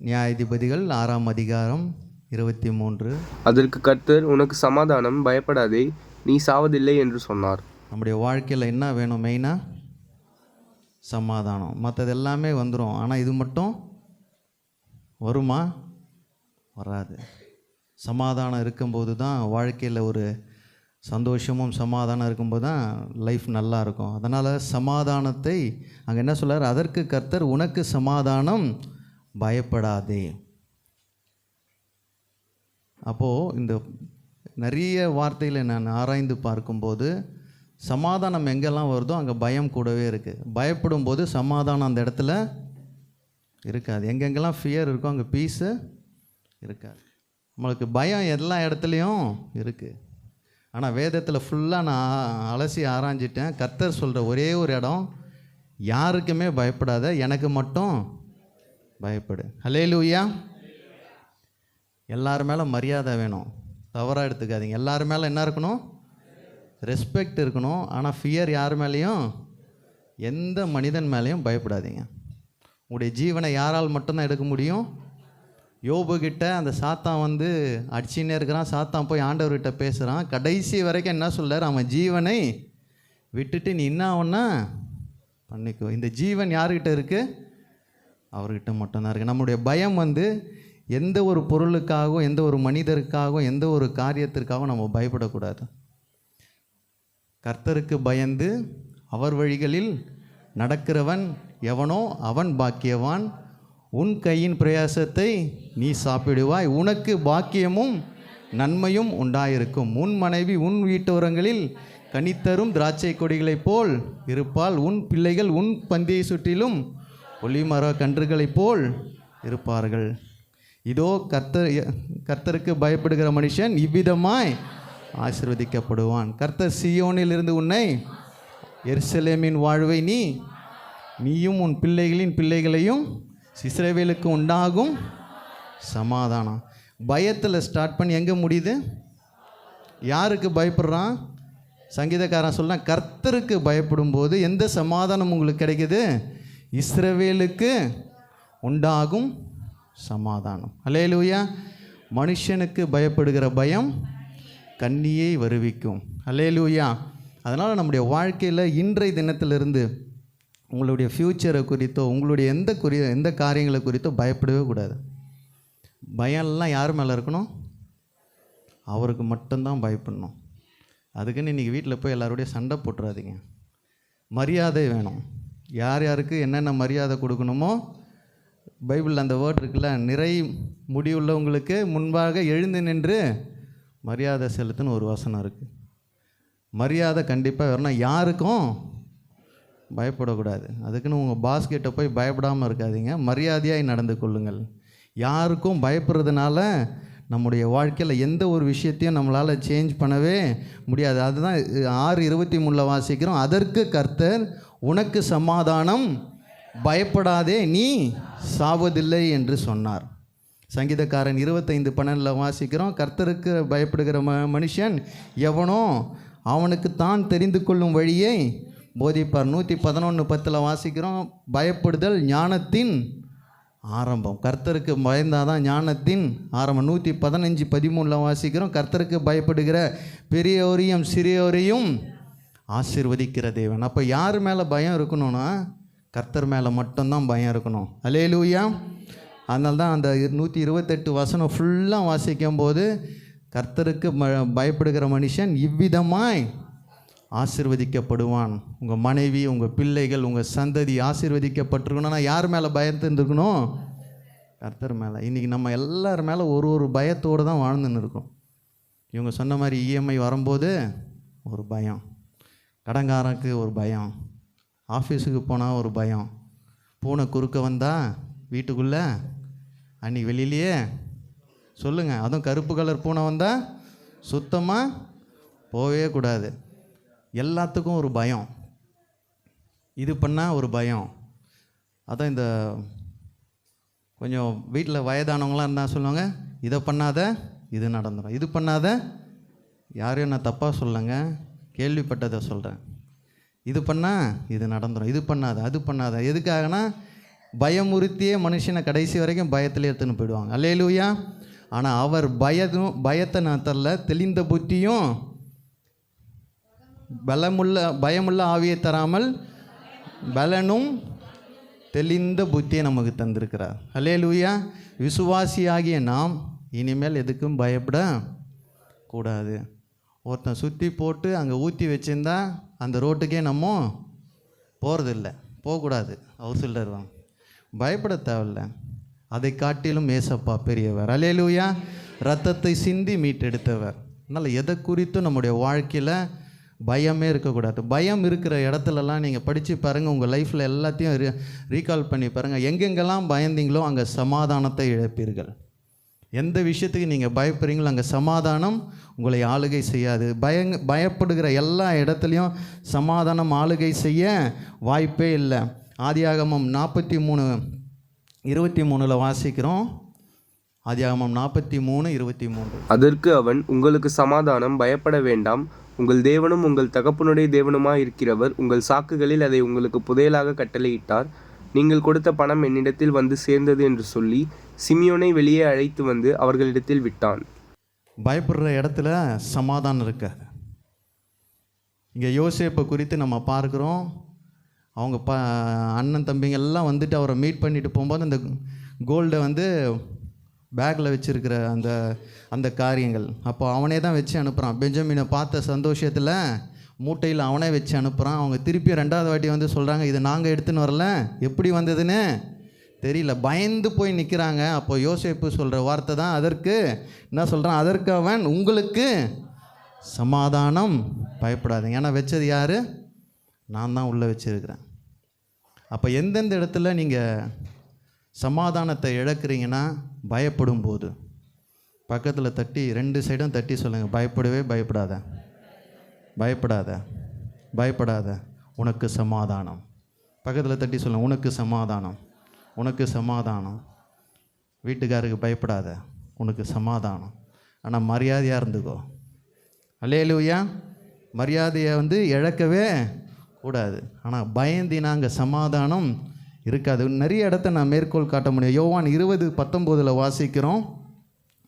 நியாயாதிபதிகள் 6ஆம் அதிகாரம் 23. அதற்கு கர்த்தர், உனக்கு சமாதானம், பயப்படாதே, நீ சாவதில்லை என்று சொன்னார். நம்முடைய வாழ்க்கையில் என்ன வேணும்? மெயினாக சமாதானம். மற்றது எல்லாமே வந்துடும், ஆனால் இது மட்டும் வருமா? வராது. சமாதானம் இருக்கும்போது தான் வாழ்க்கையில் ஒரு சந்தோஷமும் சமாதானம் இருக்கும்போது தான் லைஃப் நல்லா இருக்கும். அதனால் சமாதானத்தை அங்கே என்ன சொல்கிறார்? அதற்கு கர்த்தர், உனக்கு சமாதானம், பயப்படாதே. அப்போது இந்த நிறைய வார்த்தைகளை நான் ஆராய்ந்து பார்க்கும்போது சமாதானம் எங்கெல்லாம் வருதோ அங்கே பயம் கூடவே இருக்குது. பயப்படும் போது சமாதானம் அந்த இடத்துல இருக்காது. எங்கெங்கெல்லாம் ஃபியர் இருக்கோ அங்கே பீஸு இருக்காது. நம்மளுக்கு பயம் எல்லா இடத்துலையும் இருக்குது. ஆனால் வேதத்தில் ஃபுல்லாக நான் அலசி ஆராய்ஞ்சிட்டேன். கர்த்தர் சொல்கிற ஒரே ஒரு இடம், யாருக்குமே பயப்படாத, எனக்கு மட்டும் பயப்படு. ஹல்லேலூயா. எல்லார் மேலே மரியாதை வேணும், தவறாக எடுத்துக்காதீங்க. எல்லார் மேலே என்ன இருக்கணும்? ரெஸ்பெக்ட் இருக்கணும். ஆனால் ஃபியர் யார் மேலேயும், எந்த மனிதன் மேலேயும் பயப்படாதீங்க. உங்களுடைய ஜீவனை யாரால் மட்டும்தான் எடுக்க முடியும்? யோபுக்கிட்ட அந்த சாத்தான் வந்து அடிச்சுன்னே இருக்கிறான். சாத்தான் போய் ஆண்டவர்கிட்ட பேசுகிறான். கடைசி வரைக்கும் என்ன சொல்கிறார்? அவன் ஜீவனை விட்டுட்டு நீ என்ன ஆகுன்னா பண்ணிக்கோ. இந்த ஜீவன் யார்கிட்ட இருக்குது? அவர்கிட்ட மட்டும்தான் இருக்குது. நம்முடைய பயம் வந்து எந்த ஒரு பொருளுக்காகவும், எந்த ஒரு மனிதருக்காகவும், எந்த ஒரு காரியத்திற்காகவும் நம்ம பயப்படக்கூடாது. கர்த்தருக்கு பயந்து அவர் வழிகளில் நடக்கிறவன் எவனோ அவன் பாக்கியவான். உன் கையின் பிரயாசத்தை நீ சாப்பிடுவாய், உனக்கு பாக்கியமும் நன்மையும் உண்டாயிருக்கும். உன் மனைவி உன் வீட்டோரங்களில் கனித்தரும் திராட்சை கொடிகளைப் போல் இருப்பாள். உன் பிள்ளைகள் உன் பந்தியை சுற்றிலும் ஒளிமர கன்றுகளைப் போல் இருப்பார்கள். இதோ கர்த்தருக்கு பயப்படுகிற மனுஷன் இவ்விதமாய் ஆசீர்வதிக்கப்படுவான். கர்த்தர் சீயோனில் இருந்து உன்னை, எருசலேமின் வாழ்வை நீயும் உன் பிள்ளைகளின் பிள்ளைகளையும் இஸ்ரவேலுக்கு உண்டாகும் சமாதானம். பயத்தில் ஸ்டார்ட் பண்ணி எங்கே முடியுது? யாருக்கு பயப்படுறான்? சங்கீதக்காரன் சொல்கிறான், கர்த்தருக்கு பயப்படும் போது எந்த சமாதானம் உங்களுக்கு கிடைக்குது? இஸ்ரவேலுக்கு உண்டாகும் சமாதானம். அல்லேலூயா. மனுஷனுக்கு பயப்படுகிற பயம் கண்ணியை வருவிக்கும். அல்லேலூயா. அதனால் நம்முடைய வாழ்க்கையில் இன்றைய தினத்திலிருந்து உங்களுடைய ஃப்யூச்சரை குறித்தோ, உங்களுடைய எந்த காரியங்களை குறித்தோ பயப்படவே கூடாது. பயம்லாம் யார் மேலே இருக்கணும்? அவருக்கு மட்டும்தான் பயப்படணும். அதுக்குன்னு இன்றைக்கி வீட்டில் போய் எல்லாருடைய சண்டை போட்டுறாதீங்க. மரியாதை வேணும். யார் யாருக்கு என்னென்ன மரியாதை கொடுக்கணுமோ, பைபிளில் அந்த வேர்ட் இருக்குல்ல, நிறை முடிவுள்ளவங்களுக்கு முன்பாக எழுந்து நின்று மரியாதை செலுத்துன்னு ஒரு வசனம் இருக்குது. மரியாதை கண்டிப்பாக வரணும். யாருக்கும் பயப்படக்கூடாது. அதுக்குன்னு உங்கள் பாஸ்கிட்ட போய் பயப்படாமல் இருக்காதீங்க. மரியாதையாக நடந்து கொள்ளுங்கள். யாருக்கும் பயப்படுறதுனால நம்முடைய வாழ்க்கையில் எந்த ஒரு விஷயத்தையும் நம்மளால் சேஞ்ச் பண்ணவே முடியாது. அதுதான் 6:23 வாசிக்கிறோம். அதற்கு கர்த்தர், உனக்கு சமாதானம், பயப்படாதே, நீ சாவதில்லை என்று சொன்னார். சங்கீதக்காரன் 25:12 வாசிக்கிறோம். கர்த்தருக்கு பயப்படுகிற மனுஷன் எவனோ அவனுக்கு தான் தெரிந்து கொள்ளும் வழியை போதிப்பார். 111:10 வாசிக்கிறோம். பயப்படுதல் ஞானத்தின் ஆரம்பம். கர்த்தருக்கு பயந்தால் தான் ஞானத்தின் ஆரம்பம். 115:13 வாசிக்கிறோம். கர்த்தருக்கு பயப்படுகிற பெரியோரையும் சிறியோரையும் ஆசீர்வதிக்கிற தேவன். அப்போ யார் மேலே பயம் இருக்கணும்னா கர்த்தர் மேலே மட்டும்தான் பயம் இருக்கணும். அல்லேலூயா. அதனால தான் அந்த 128 வசனம் ஃபுல்லாக வாசிக்கும் போது, கர்த்தருக்கு பயப்படுகிற மனுஷன் இவ்விதமாய் ஆசீர்வதிக்கப்படுவான். உங்கள் மனைவி, உங்கள் பிள்ளைகள், உங்கள் சந்ததி ஆசீர்வதிக்கப்பட்டிருக்கணும்னா யார் மேலே பயந்து இருந்துருக்கணும்? கர்த்தர் மேலே. இன்றைக்கி நம்ம எல்லார் மேலே ஒரு பயத்தோடு தான் வாழ்ந்துன்னு இருக்கோம். இவங்க சொன்ன மாதிரி இஎம்ஐ வரும்போது ஒரு பயம், கடங்காரனுக்கு ஒரு பயம், ஆஃபீஸுக்கு போனால் ஒரு பயம், பூனை குறுக்க வந்தால் வீட்டுக்குள்ளே அன்றைக்கி வெளியிலையே சொல்லுங்கள், அதுவும் கருப்பு கலர் பூனை வந்தால் சுத்தமாக போகவே கூடாது. எல்லாத்துக்கும் ஒரு பயம். இது பண்ணால் ஒரு பயம். அதான் இந்த கொஞ்சம் வீட்டில் வயதானவங்களாம் இருந்தால் சொல்லுவாங்க, இதை பண்ணாத இது நடந்துடும், இது பண்ணாத, யாரையும் நான் தப்பாக சொல்லுங்க, கேள்விப்பட்டதை சொல்கிறேன், இது பண்ணால் இது நடந்துடும், இது பண்ணாத அது பண்ணாத. எதுக்காகனா பயமுறுத்தியே மனுஷனை கடைசி வரைக்கும் பயத்திலே எடுத்துன்னு போயிடுவாங்க. அல்லேலூயா. ஆனால் அவர் பயத்தை நான் தரல, தெளிந்த புத்தியும் பயமுள்ள ஆவியை தராமல் பலனும் தெளிந்த புத்தியை நமக்கு தந்திருக்கிறார். அல்லேலூயா. விசுவாசியாகிய நாம் இனிமேல் எதுக்கும் பயப்பட கூடாது. ஒருத்தன் சுற்றி போட்டு அங்கே ஊற்றி வச்சுருந்தா அந்த ரோட்டுக்கே நம்ம போகிறதில்ல, போகக்கூடாது. அவர் சொல்லிடுவாங்க, பயப்பட தேவையில்ல, அதை காட்டிலும் ஏசப்பா பெரியவர். அல்லேலூயா. ரத்தத்தை சிந்தி மீட்டெடுத்தவர். அதனால் எதை குறித்தும் நம்முடைய வாழ்க்கையில் பயமே இருக்கக்கூடாது. பயம் இருக்கிற இடத்துலலாம் நீங்கள் படித்து பாருங்கள், உங்கள் லைஃப்பில் எல்லாத்தையும் ரீகால் பண்ணி பாருங்கள். எங்கெங்கெல்லாம் பயந்தீங்களோ அங்கே சமாதானத்தை இழப்பீர்கள். எந்த விஷயத்துக்கு நீங்கள் பயப்படுறீங்களோ அங்கே சமாதானம் உங்களை ஆளுகை செய்யாது. பயப்படுகிற எல்லா இடத்துலையும் சமாதானம் ஆளுகை செய்ய வாய்ப்பே இல்லை. ஆதியாகமம் 43:23 வாசிக்கிறோம். ஆதியாகமம் 43:23. அதற்கு அவன், உங்களுக்கு சமாதானம், பயப்பட வேண்டாம். உங்கள் தேவனும் உங்கள் தகப்பனுடைய தேவனுமாய் இருக்கிறவர் உங்கள் சாக்குகளில் அதை உங்களுக்கு புதையலாக கட்டளையிட்டார். நீங்கள் கொடுத்த பணம் என்னிடத்தில் வந்து சேர்ந்தது என்று சொல்லி சிமியோனை வெளியே அழைத்து வந்து அவர்களிடத்தில் விட்டான். பயப்படுற இடத்துல சமாதானம் இருக்காது. இங்கே யோசேப்பை குறித்து நம்ம பார்க்குறோம். அவங்க அண்ணன் தம்பிங்க எல்லாம் வந்துட்டு அவரை மீட் பண்ணிட்டு போகும்போது அந்த கோல்டை வந்து பேக்கில் வச்சுருக்கிற அந்த காரியங்கள் அப்போ அவனே தான் வச்சு அனுப்புகிறான். பெஞ்சமினை பார்த்த சந்தோஷத்தில் மூட்டையில் அவனே வச்சு அனுப்புகிறான். அவங்க திருப்பி 2வது வாட்டி வந்து சொல்கிறாங்க, இது நாங்கள் எடுத்துன்னு வரல, எப்படி வந்ததுன்னு தெரியல, பயந்து போய் நிற்கிறாங்க. அப்போ யோசேப்பு சொல்கிற வார்த்தை தான் அதற்கு என்ன சொல்கிறான், அதற்கு அவன், உங்களுக்கு சமாதானம், பயப்படாதீங்க, ஏன்னா வச்சது யார், நான் தான் உள்ளே வச்சுருக்கிறேன். அப்போ எந்தெந்த இடத்துல நீங்கள் சமாதானத்தை இழக்கிறீங்கன்னா, பயப்படும் போது பக்கத்தில் தட்டி 2 சைடும் தட்டி சொல்லுங்கள், பயப்படவே பயப்படாத, பயப்படாத, பயப்படாத, உனக்கு சமாதானம். பக்கத்தில் தட்டி சொல்லுங்கள், உனக்கு சமாதானம், உனக்கு சமாதானம். வீட்டுக்காருக்கு பயப்படாத, உனக்கு சமாதானம். ஆனால் மரியாதையாக இருந்துக்கோ. அல்லேலூயா. மரியாதையை வந்து இழக்கவே கூடாது. ஆனால் பயந்தினா அங்கே சமாதானம் இருக்காது. நிறைய இடத்த நான் மேற்கோள் காட்ட முடியும். யோவான் 20:19 வாசிக்கிறோம்.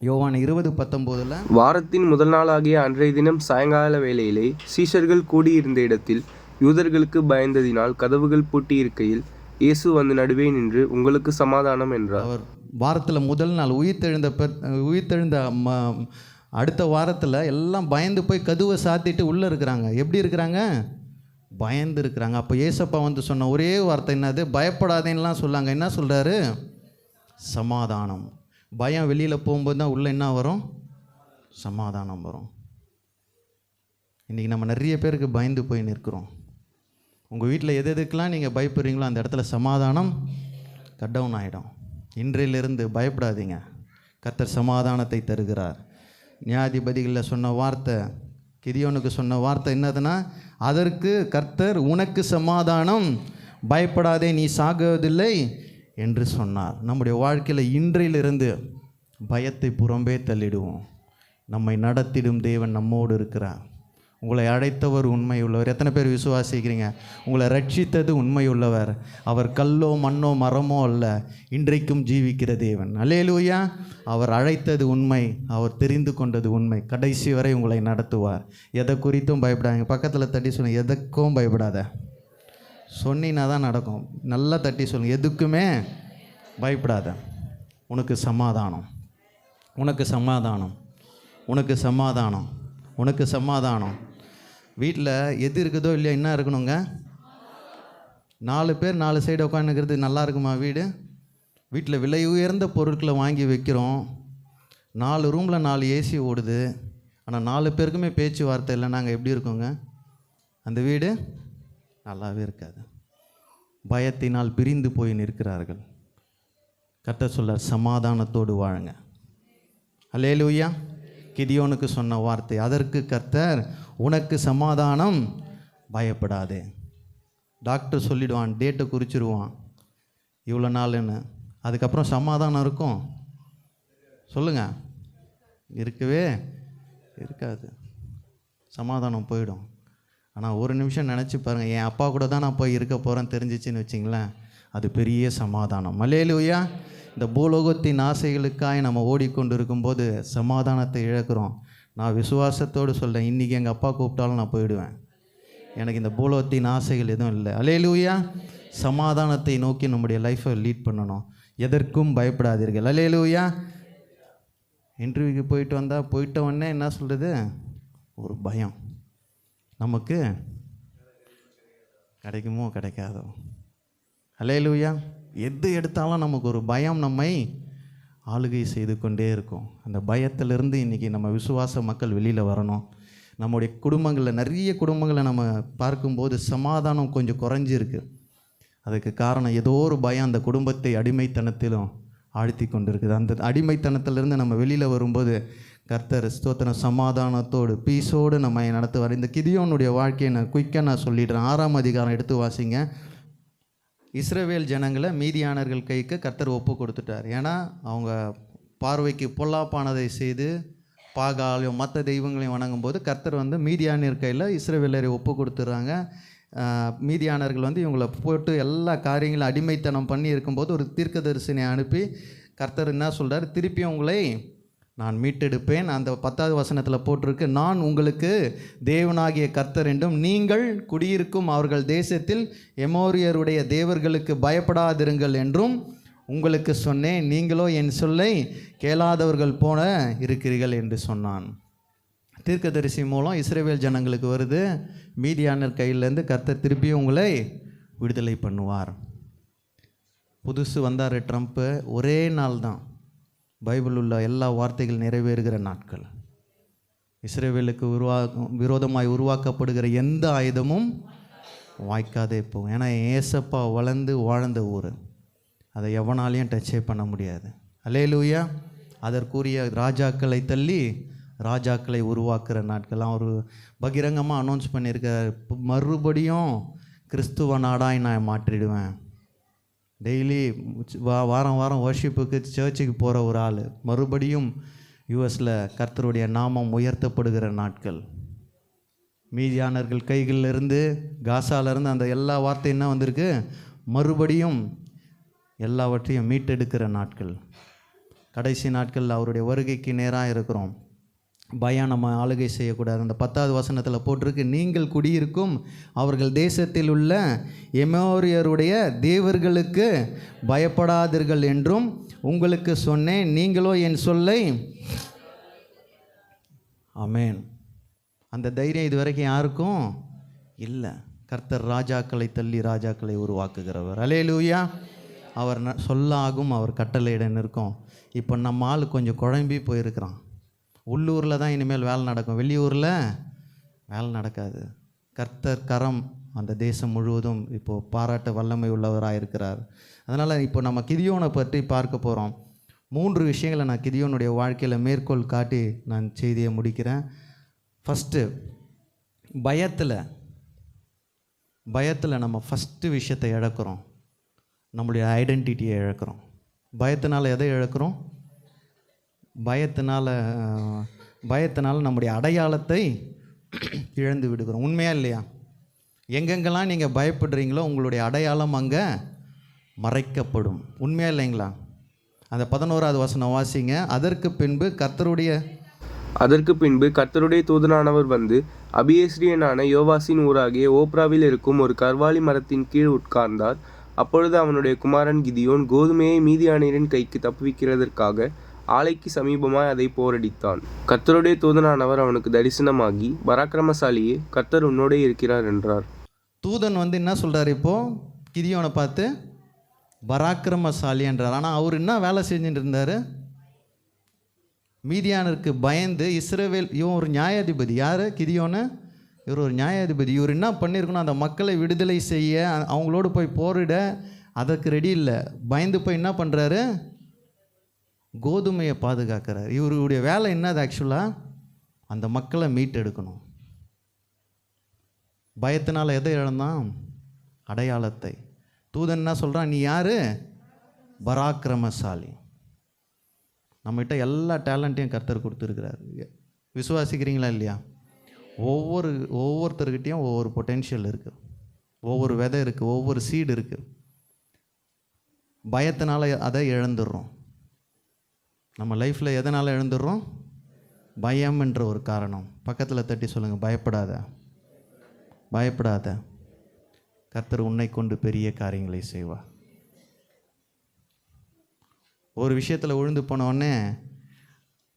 யோவான் 20:19. வாரத்தின் முதல் நாளாகிய அன்றைய தினம் சாயங்கால வேளையிலே சீஷர்கள் கூடியிருந்த இடத்தில் யூதர்களுக்கு பயந்ததினால் கதவுகள் பூட்டி இருக்கையில் இயேசு வந்து நடுவே நின்று, உங்களுக்கு சமாதானம் என்றார். அவர் வாரத்தில் முதல் நாள் உயிர்த்தெழுந்த அடுத்த வாரத்தில் எல்லாம் பயந்து போய் கதவை சாத்திட்டு உள்ளே இருக்கிறாங்க. எப்படி இருக்கிறாங்க, பயந்து இருக்கிறாங்க. அப்போ ஏசப்பா வந்து சொன்ன ஒரே வார்த்தை என்னது, பயப்படாதேன்னெலாம் சொல்லாங்க. என்ன சொல்கிறாரு, சமாதானம். பயம் வெளியில் போகும்போது தான் உள்ளே என்ன வரும், சமாதானம் வரும். இன்றைக்கி நம்ம நிறைய பேருக்கு பயந்து போய் நிற்கிறோம். உங்கள் வீட்டில் எதுக்கெல்லாம் நீங்கள் பயப்படுறீங்களோ அந்த இடத்துல சமாதானம் கட் டவுன் ஆகிடும். இன்றையிலிருந்து பயப்படாதீங்க, கர்த்தர் சமாதானத்தை தருகிறார். நியாயாதிபதிகளில் சொன்ன வார்த்தை, கிதியோனுக்கு சொன்ன வார்த்தை என்னதுன்னா, அதற்கு கர்த்தர், உனக்கு சமாதானம், பயப்படாதே, நீ சாகுவதில்லை என்று சொன்னார். நம்முடைய வாழ்க்கையில் இன்றையிலிருந்து பயத்தை புறம்பே தள்ளிடுவோம். நம்மை நடத்திடும் தேவன் நம்மோடு இருக்கிறார். உங்களை அழைத்தவர் உண்மை உள்ளவர். எத்தனை பேர் விசுவாசிக்கிறீங்க? உங்களை ரட்சித்தது உண்மை உள்ளவர். அவர் கல்லோ மண்ணோ மரமோ அல்ல, இன்றைக்கும் ஜீவிக்கிற தேவன். அல்லேலூயா. அவர் அழைத்தது உண்மை, அவர் தெரிந்து கொண்டது உண்மை. கடைசி வரை உங்களை நடத்துவார். எதை குறித்தும் பயப்படாதீங்க. பக்கத்தில் தட்டி சொல்லுங்கள், எதுக்கும் பயப்படாத. சொன்னினா தான் நடக்கும். நல்லா தட்டி சொல்லுங்கள், எதுக்குமே பயப்படாத, உனக்கு சமாதானம், உனக்கு சமாதானம், உனக்கு சமாதானம், உனக்கு சமாதானம். வீட்டில் எது இருக்குதோ இல்லையா, என்ன இருக்கணுங்க, 4 பேர் 4 சைடு உட்காந்துக்கிறது நல்லா இருக்குமா வீடு? வீட்டில் விலை உயர்ந்த பொருட்களை வாங்கி வைக்கிறோம். 4 ரூமில் 4 ஏசி ஓடுது. ஆனால் 4 பேருக்குமே பேச்சுவார்த்தை இல்லை. நாங்கள் எப்படி இருக்கோங்க? அந்த வீடு நல்லாவே இருக்காது. பயத்தினால் பிரிந்து போய் நிற்கிறார்கள். கர்த்தர் சொல்றார், சமாதானத்தோடு வாழுங்க. அல்லேலூயா. கிதியோனுக்கு சொன்ன வார்த்தை, அதற்கு கர்த்தர், உனக்கு சமாதானம், பயப்படாதே. டாக்டர் சொல்லிடுவான், டேட்டை குறிச்சிடுவான், இவ்வளோ நாள்னு. அதுக்கப்புறம் சமாதானம் இருக்கும்? சொல்லுங்கள், இருக்கவே இருக்காது. சமாதானம் போயிடும். ஆனால் ஒரு நிமிஷம் நினச்சி பாருங்கள், என் அப்பா கூட தான் நான் போய் இருக்க போகிறேன்னு தெரிஞ்சிச்சின்னு வச்சிங்களேன், அது பெரிய சமாதானம். அல்லேலூயா. இந்த பூலோகத்தின் ஆசைகளுக்காக நம்ம ஓடிக்கொண்டு இருக்கும்போது சமாதானத்தை இழக்கிறோம். நான் விசுவாசத்தோடு சொல்கிறேன், இன்றைக்கி எங்கள் அப்பா கூப்பிட்டாலும் நான் போயிடுவேன். எனக்கு இந்த பூலோகத்தின் ஆசைகள் எதுவும் இல்லை. அல்லேலூயா. சமாதானத்தை நோக்கி நம்முடைய லைஃப்பை லீட் பண்ணணும். எதற்கும் பயப்படாதீர்கள். அல்லேலூயா. இன்டர்வியூக்கு போயிட்ட உடனே என்ன சொல்கிறது, ஒரு பயம். நமக்கு கிடைக்குமோ கிடைக்காதோ. அல்லேலூயா. எது எடுத்தாலும் நமக்கு ஒரு பயம் நம்மை ஆளுகை செய்து கொண்டே இருக்கும். அந்த பயத்திலிருந்து இன்றைக்கி நம்ம விசுவாச மக்கள் வெளியில் வரணும். நம்முடைய குடும்பங்களில் நிறைய குடும்பங்களை நம்ம பார்க்கும்போது சமாதானம் கொஞ்சம் குறைஞ்சிருக்கு. அதுக்கு காரணம் ஏதோ ஒரு பயம் அந்த குடும்பத்தை அடிமைத்தனத்திலும் ஆழ்த்தி கொண்டு இருக்குது. அந்த அடிமைத்தனத்திலிருந்து நம்ம வெளியில் வரும்போது கர்த்தர் ஸ்தோத்திரம் சமாதானத்தோடு பீஸோடு நம்ம நடத்துவார். இந்த கிதியோனுடைய வாழ்க்கையை நான் குயிக்காக நான் சொல்லிடுறேன். 6ஆம் அதிகாரம் எடுத்து வாசிங்க. இஸ்ரவேல் ஜனங்களை மீதியானர்கள் கைக்கு கர்த்தர் ஒப்பு கொடுத்துட்டார். ஏன்னா அவங்க பார்வைக்கு பொல்லாப்பானதை செய்து பாகாலையும் மற்ற தெய்வங்களையும் வணங்கும்போது கர்த்தர் மீதியானியர் கையில் இஸ்ரவேலரை ஒப்பு கொடுத்துட்றாங்க. மீதியானர்கள் இவங்களை போட்டு எல்லா காரியங்களும் அடிமைத்தனம் பண்ணி இருக்கும்போது ஒரு தீர்க்கதரிசனை அனுப்பி கர்த்தர் என்ன சொல்கிறார், திருப்பியும் உங்களை நான் மீட்டெடுப்பேன். அந்த 10வது வசனத்தில் போட்டிருக்கு, நான் உங்களுக்கு தேவனாகிய கர்த்தர் என்றும் நீங்கள் குடியிருக்கும் அவர்கள் தேசத்தில் எமோரியருடைய தேவர்களுக்கு பயப்படாதிருங்கள் என்றும் உங்களுக்கு சொன்னேன். நீங்களோ என் சொல்லை கேளாதவர்கள் போல இருக்கிறீர்கள் என்று சொன்னான். தீர்க்கதரிசி மூலம் இஸ்ரவேல் ஜனங்களுக்கு வருது, மீதியானர் கையிலேருந்து கர்த்தர் திருப்பியும் உங்களை விடுதலை பண்ணுவார். புதுசு வந்தார் ட்ரம்ப்பு. ஒரே நாள் தான் பைபிள் உள்ள எல்லா வார்த்தைகள் நிறைவேறுகிற நாட்கள். இஸ்ரவேலுக்கு விரோதமாய் உருவாக்கப்படுகிற எந்த ஆயுதமும் வாய்க்காதே போகும். ஏன்னா ஏசப்பா வளர்ந்து வாழ்ந்த ஊர், அதை எவனாலையும் டச்சே பண்ண முடியாது. அல்லேலூயா. அதற்குரிய ராஜாக்களை தள்ளி ராஜாக்களை உருவாக்குற நாட்கள். அவர் பகிரங்கமாக அனௌன்ஸ் பண்ணியிருக்கார், மறுபடியும் கிறிஸ்துவ நாடாய் நான் மாற்றிடுவேன். டெய்லி வாரம் வாரம் வர்ஷிப்புக்கு சர்ச்சுக்கு போகிற ஒரு ஆள் மறுபடியும் யூஎஸில் கர்த்தருடைய நாமம் உயர்த்தப்படுகிற நாட்கள். மீதியானர்கள் கைகளிலிருந்து காசாலிருந்து அந்த எல்லா வார்த்தையும் என்ன வந்திருக்கு, மறுபடியும் எல்லாவற்றையும் மீட்டெடுக்கிற நாட்கள். கடைசி நாட்கள் அவருடைய வருகைக்கு நேராக இருக்கிறோம். பயம் நம்ம ஆளுகை செய்யக்கூடாது. அந்த 10வது வசனத்தில் போட்டிருக்கு, நீங்கள் குடியிருக்கும் அவர்கள் தேசத்தில் உள்ள எமோரியருடைய தேவர்களுக்கு பயப்படாதீர்கள் என்றும் உங்களுக்கு சொன்னேன். நீங்களோ என் சொல்லை. ஆமேன். அந்த தைரியம் இது வரைக்கும் யாருக்கும் இல்லை. கர்த்தர் ராஜாக்களை தள்ளி ராஜாக்களை உருவாக்குகிறவர். அல்லேலூயா. அவர் சொல்லாகும், அவர் கட்டளையிட நிற்கும். இப்போ நம்ம ஆள் கொஞ்சம் குழம்பி போயிருக்கிறான். உள்ளூரில் தான் இனிமேல் வேலை நடக்கும், வெளியூரில் வேலை நடக்காது. கர்த்தர் கரம் அந்த தேசம் முழுவதும் இப்போது பாராட்ட வல்லமை உள்ளவராக இருக்கிறார். அதனால் இப்போ நம்ம கிதியோனை பற்றி பார்க்க போகிறோம். 3 விஷயங்களை நான் கிதியோனுடைய வாழ்க்கையில் மேற்கோள் காட்டி நான் செய்தியை முடிக்கிறேன். ஃபஸ்ட்டு, பயத்தில் நம்ம ஃபஸ்ட்டு விஷயத்தை இழக்கிறோம், நம்மளுடைய ஐடென்டிட்டியை இழக்கிறோம். பயத்தினால் எதை இழக்கிறோம்? பயத்தினால் நம்முடைய அடையாளத்தை இழந்து விடுகிறோம். உண்மையா இல்லையா? எங்கெங்கெல்லாம் நீங்கள் பயப்படுறீங்களோ உங்களுடைய அடையாளம் அங்கே மறைக்கப்படும். உண்மையா இல்லைங்களா? அந்த 11வது வசனம் வாசிங்க. அதற்கு பின்பு கர்த்தருடைய தூதனானவர் வந்து அபியேஸ்ரியனான யோவாசின் ஊராகிய ஓப்ராவில் இருக்கும் ஒரு கர்வாலி மரத்தின் கீழ் உட்கார்ந்தார். அப்பொழுது அவனுடைய குமாரன் கிதியோன் கோதுமையை மீதியானியரின் கைக்கு தப்புவிக்கிறதற்காக ஆலைக்கு சமீபமாய் அதை போரடித்தான். கர்த்தருடைய தூதனானவர் அவனுக்கு தரிசனமாகி, பராக்கிரமசாலியே, கர்த்தர் உன்னோடே இருக்கிறார் என்றார். தூதன் என்ன சொல்கிறார் இப்போது கிதியோனை பார்த்து? பராக்கிரமசாலி என்றார். ஆனால் அவர் என்ன வேலை செஞ்சுட்டு இருந்தார்? மீதியானருக்கு பயந்து இஸ்ரவேல், இவன் ஒரு நியாயாதிபதி. யார் கிதியோனு? இவர் ஒரு நியாயாதிபதி. இவர் என்ன பண்ணியிருக்கணும், அந்த மக்களை விடுதலை செய்ய, அவங்களோடு போய் போரிட அதற்கு ரெடி இல்லை. பயந்து போய் என்ன பண்ணுறாரு, கோதுமையை பாதுகாக்கிறார். இவருடைய வேலை என்னது? ஆக்சுவலாக அந்த மக்களை மீட்டெடுக்கணும். பயத்தினால் எதை இழந்தான்? அடையாளத்தை. தூதன் என்ன சொல்கிறான்? நீ யார்? பராக்கிரமசாலி. நம்மகிட்ட எல்லா டேலண்ட்டையும் கர்த்தர் கொடுத்துருக்கிறார். விசுவாசிக்கிறீங்களா இல்லையா? ஒவ்வொருத்தர்கிட்டையும் ஒவ்வொரு பொட்டென்ஷியல் இருக்குது, ஒவ்வொரு விதை இருக்குது, ஒவ்வொரு சீடு இருக்குது. பயத்தினால அதை இழந்துடுறோம். நம்ம லைஃப்பில் எதனால் இழந்துடுறோம்? பயம் என்ற ஒரு காரணம். பக்கத்தில் தட்டி சொல்லுங்கள், பயப்படாத, பயப்படாத, கர்த்தர் உன்னை கொண்டு பெரிய காரியங்களை செய்வார். ஒரு விஷயத்தில் விழுந்து போனோடனே